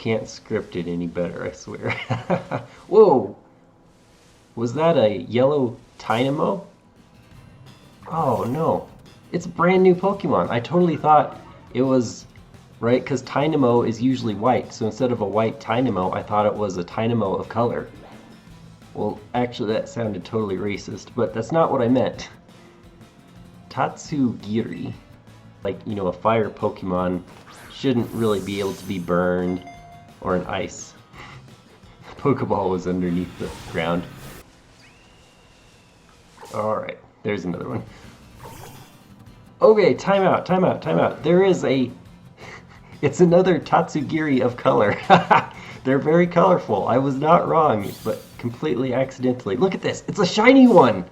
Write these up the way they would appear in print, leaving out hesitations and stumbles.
can't script it any better, I swear. Whoa! Was that a yellow Tynamo? Oh no. It's a brand new Pokemon. I totally thought it was, right? Because Tynamo is usually white, so instead of a white Tynamo, I thought it was a Tynamo of color. Well, actually that sounded totally racist, but that's not what I meant. Tatsugiri, like, you know, a fire Pokemon shouldn't really be able to be burned, or an ice. The Pokeball was underneath the ground. Alright, there's another one. Okay, time out, time out, time out. There is a... It's another Tatsugiri of color. They're very colorful. I was not wrong, but completely accidentally. Look at this! It's a shiny one!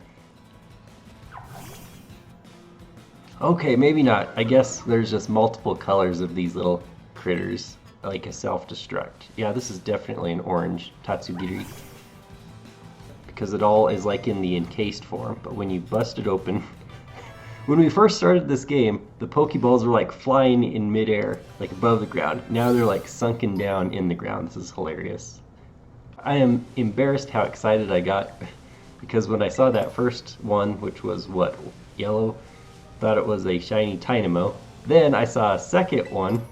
Okay, maybe not. I guess there's just multiple colors of these little critters, like a self-destruct. Yeah, this is definitely an orange Tatsugiri, because it all is like in the encased form, but when you bust it open... When we first started this game, the Pokeballs were like flying in midair, like above the ground. Now they're like sunken down in the ground. This is hilarious. I am embarrassed how excited I got, because when I saw that first one, which was what, yellow? Thought it was a shiny Tynamo. Then I saw a second one,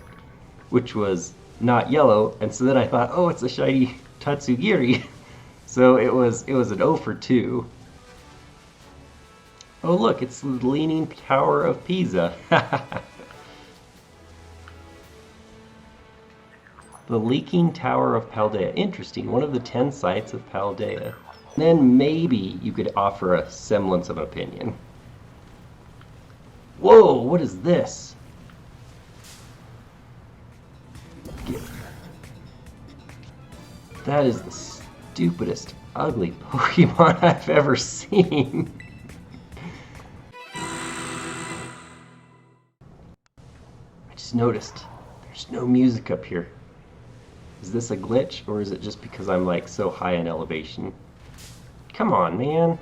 which was not yellow, and so then I thought, oh, it's a shiny Tatsugiri. So it was an 0 for 2. Oh look, it's the Leaning Tower of Pisa. The Leaking Tower of Paldea. Interesting, one of the 10 sites of Paldea. Then maybe you could offer a semblance of opinion. Whoa, what is this? That is the stupidest, ugly Pokemon I've ever seen. I just noticed there's no music up here. Is this a glitch, or is it just because I'm like so high in elevation? Come on, man.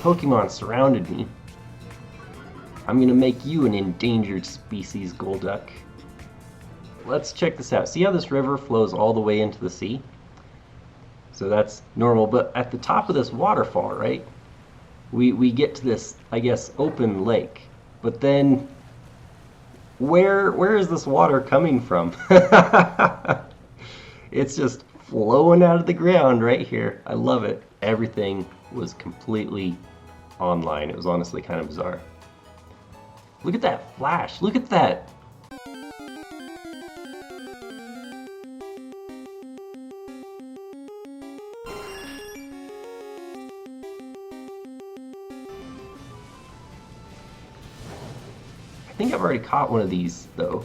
Pokemon surrounded me. I'm gonna make you an endangered species, Golduck. Let's check this out. See how this river flows all the way into the sea? So that's normal, but at the top of this waterfall, right? We get to this, I guess, open lake. But then, where is this water coming from? It's just flowing out of the ground right here. I love it. Everything was completely online. It was honestly kind of bizarre. Look at that flash! Look at that! I think I've already caught one of these, though.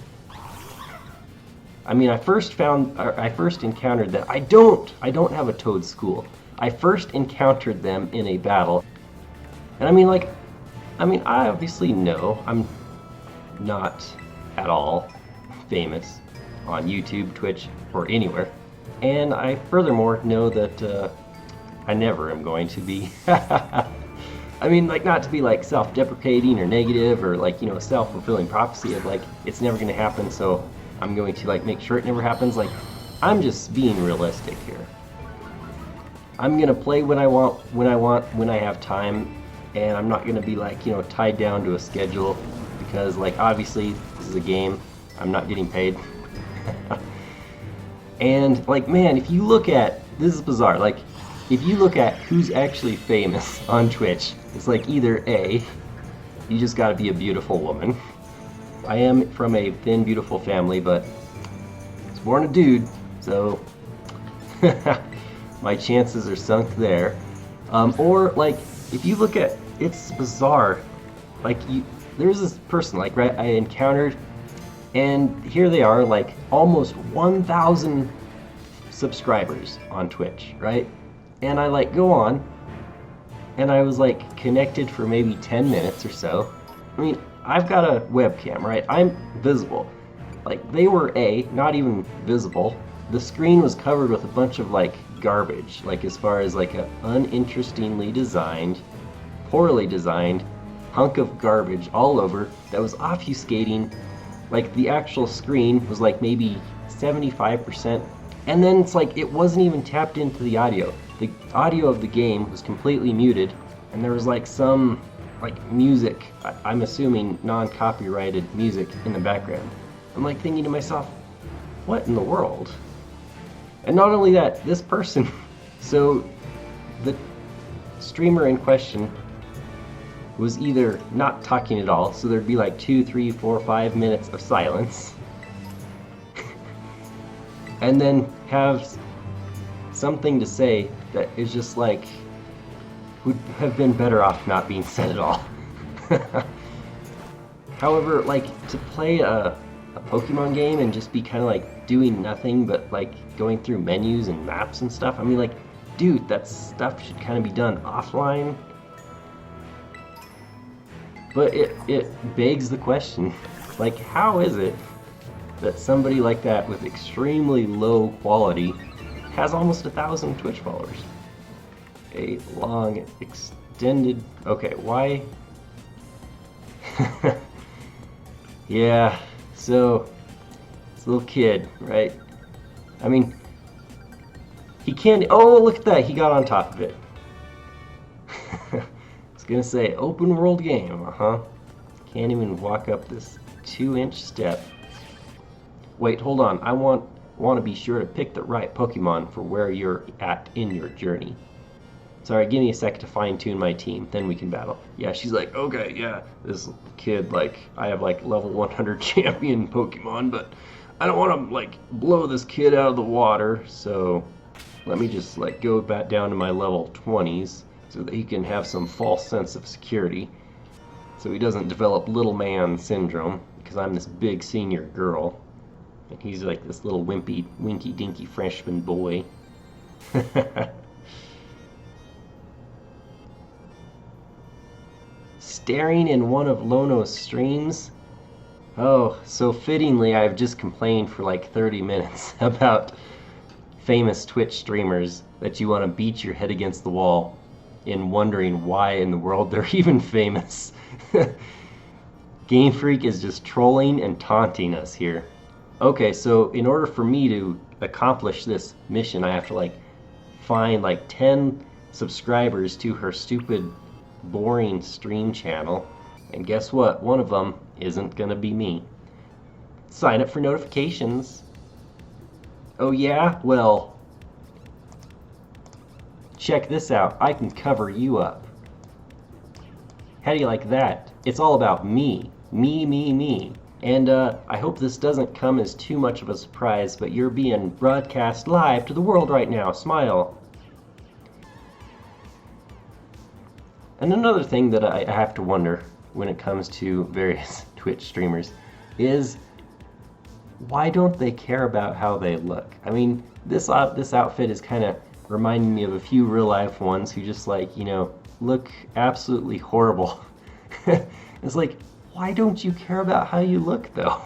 I mean, I first encountered that. I don't have a Toad School. I first encountered them in a battle. And I mean, like, I obviously know I'm not at all famous on YouTube, Twitch, or anywhere. And I furthermore know that I never am going to be. I mean, like, not to be like self-deprecating or negative or like, you know, self-fulfilling prophecy of like, it's never going to happen, so I'm going to like make sure it never happens. Like, I'm just being realistic here. I'm going to play when I want, when I have time. And I'm not going to be like, you know, tied down to a schedule, because like obviously this is a game, I'm not getting paid. And like, man, if you look at, this is bizarre, like if you look at who's actually famous on Twitch, it's like either A, you just gotta be a beautiful woman. I am from a thin, beautiful family, but I was born a dude, so my chances are sunk there. Or like, if you look at, it's bizarre, like there's this person, like, right, I encountered, and here they are, like almost 1,000 subscribers on Twitch, right? And I like go on, and I was like connected for maybe 10 minutes or so. I mean, I've got a webcam, right? I'm visible. Like, they were not even visible. The screen was covered with a bunch of like garbage, like as far as like a uninterestingly designed, poorly designed hunk of garbage all over that was obfuscating. Like, the actual screen was like maybe 75%. And then it's like it wasn't even tapped into the audio. The audio of the game was completely muted, and there was like some music, I'm assuming non-copyrighted music in the background. I'm like thinking to myself, what in the world? And not only that, this person, so the streamer in question was either not talking at all, so there'd be like 2, 3, 4, 5 minutes of silence, and then have something to say that is just like, would have been better off not being said at all. However, like, to play a Pokemon game and just be kind of like doing nothing but like going through menus and maps and stuff, I mean, like, dude, that stuff should kind of be done offline. But it begs the question, like, how is it that somebody like that with extremely low quality has almost 1,000 Twitch followers? A long, extended... Okay, why? Yeah, so, this little kid, right? I mean, he can't... Oh, look at that, he got on top of it. I was gonna say, open world game, Can't even walk up this 2-inch step. Wait, hold on, I want to be sure to pick the right Pokemon for where you're at in your journey. Sorry, give me a sec to fine-tune my team, then we can battle. Yeah, she's like, okay, yeah, this kid, like, I have, like, level 100 champion Pokemon, but I don't want to, like, blow this kid out of the water, so let me just, like, go back down to my level 20s so that he can have some false sense of security, so he doesn't develop little man syndrome, because I'm this big senior girl, and he's, like, this little winky-dinky freshman boy. Staring in one of Lono's streams? Oh, so fittingly, I've just complained for like 30 minutes about famous Twitch streamers that you want to beat your head against the wall in wondering why in the world they're even famous. Game Freak is just trolling and taunting us here. Okay, so in order for me to accomplish this mission, I have to like find like 10 subscribers to her stupid boring stream channel, and guess what? One of them isn't gonna be me. Sign up for notifications. Oh yeah? Well, check this out. I can cover you up. How do you like that? It's all about me. Me. And I hope this doesn't come as too much of a surprise, but you're being broadcast live to the world right now. Smile. And another thing that I have to wonder when it comes to various Twitch streamers is, why don't they care about how they look? I mean, this outfit is kind of reminding me of a few real life ones who just like, you know, look absolutely horrible. It's like, why don't you care about how you look though?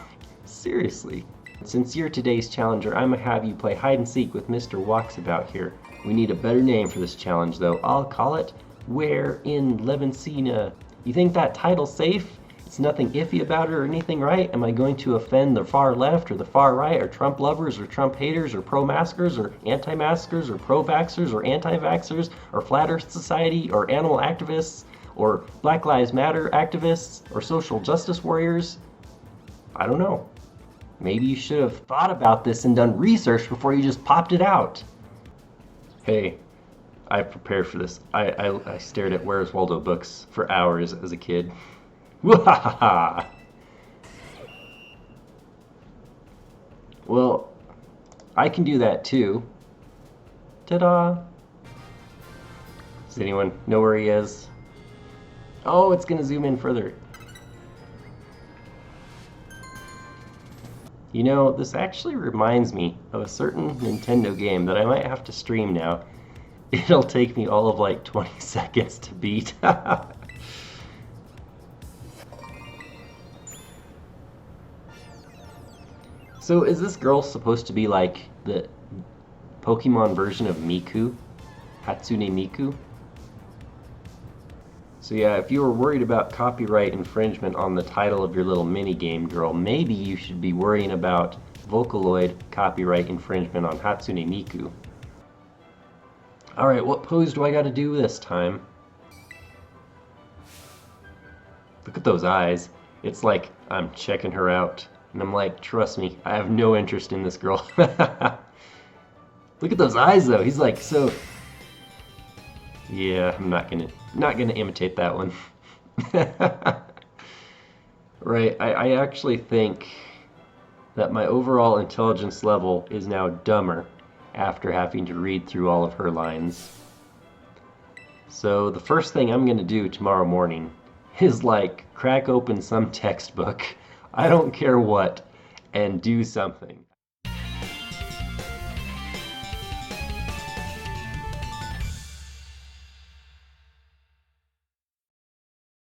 Seriously. Since you're today's challenger, I'm gonna have you play hide and seek with Mr. Walksabout here. We need a better name for this challenge though. I'll call it Where in Levincia. You think that title's safe? It's nothing iffy about it or anything, right? Am I going to offend the far left or the far right, or Trump lovers or Trump haters or pro-maskers or anti-maskers or pro-vaxxers or anti-vaxxers or Flat Earth Society or animal activists or Black Lives Matter activists or social justice warriors? I don't know. Maybe you should have thought about this and done research before you just popped it out. Hey, I prepared for this. I stared at Where's Waldo books for hours as a kid. Wahaha! Well, I can do that too. Ta-da! Does anyone know where he is? Oh, it's gonna zoom in further. You know, this actually reminds me of a certain Nintendo game that I might have to stream now. It'll take me all of like 20 seconds to beat. So is this girl supposed to be like the Pokemon version of Miku? Hatsune Miku? So yeah, if you were worried about copyright infringement on the title of your little mini game, girl, maybe you should be worrying about Vocaloid copyright infringement on Hatsune Miku. Alright, what pose do I gotta do this time? Look at those eyes. It's like I'm checking her out. And I'm like, trust me, I have no interest in this girl. Look at those eyes though. He's like, so... Yeah, I'm not gonna imitate that one. Right, I actually think that my overall intelligence level is now dumber after having to read through all of her lines. So the first thing I'm gonna do tomorrow morning is like crack open some textbook, I don't care what, and do something.